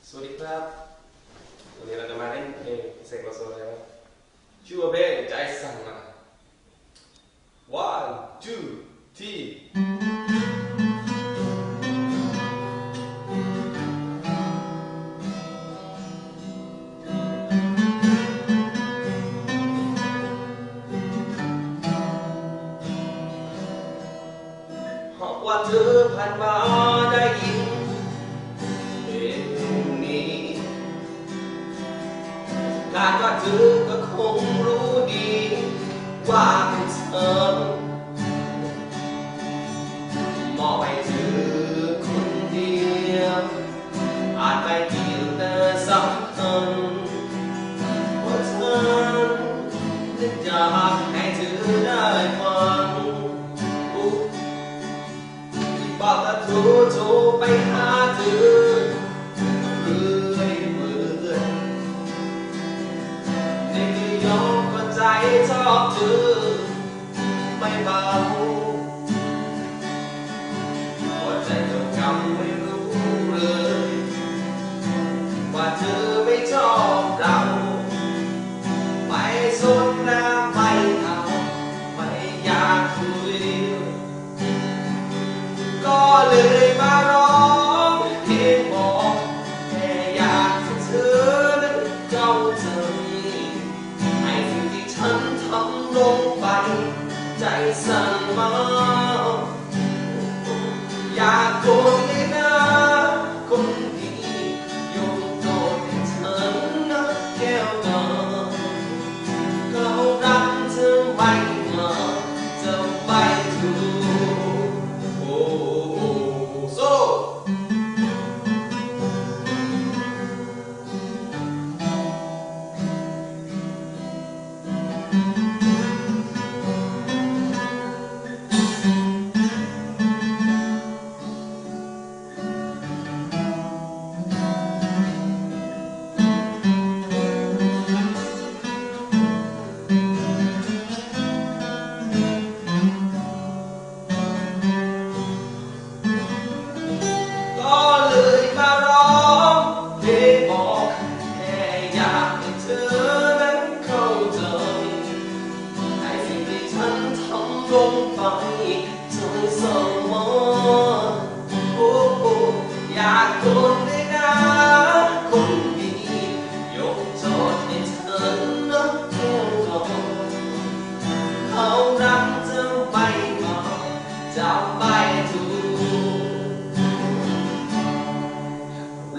สวัสดีครับวันนี้เราจะมาเล่นเพลงเสกโลโซแล้วชื่อว่าเพลงใจสั่นมา one two three หากว่าเธอผ่านมาได้ยินเพลงนี้คาดว่าเธอก็คงรู้ดีว่าเป็นเธอมอบให้เธอคนเดียวอาจไม่เกี่ยวแต่สำคัญเพราะฉันจะอยากให้เธอได้ฟังบอกว่าโทรไปหาเธอเรื่อยเปื่อยในที่ยอมก็ใจชอบเธอไม่เบาหัวใจเจ้ากำไม่รู้เลยว่าเธอไม่ชอบเราไม่สนแล้วไม่เอาไม่อยากคุยก็เลยมาร้องเพลงบอกแค่อยากให้เธอนั้นเข้าใจให้สิ่งที่ฉันทำลงไปใจสั่นมาอยากโกรธเลยนะคนดียกโทษให้ฉันนะแก้วตาเขารักเธอไม่มาจะไม่ถูกก็เลยมาร้องเพลงบอกแค่อยากให้เธอนั้นเข้าใจให้สิ่งที่ฉันทำลงไปใจสั่นมาอยากโดนได้นะคนดียกโทษให้เธอนะแค่ก่อนเขารักเธอไม่มาจะไม่ถูก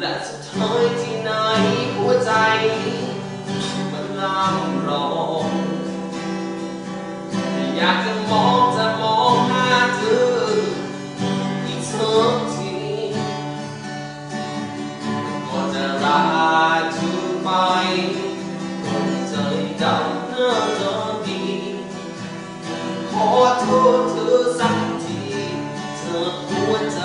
และสุดท้ายที่ไหนหัวใจมันลำร้องอยากจะมองหน้าเธออีกสักทีก็จะลาเธอไปคนใจดำหน้าตาดีขอโทษเธอสักทีเธอหัวใจ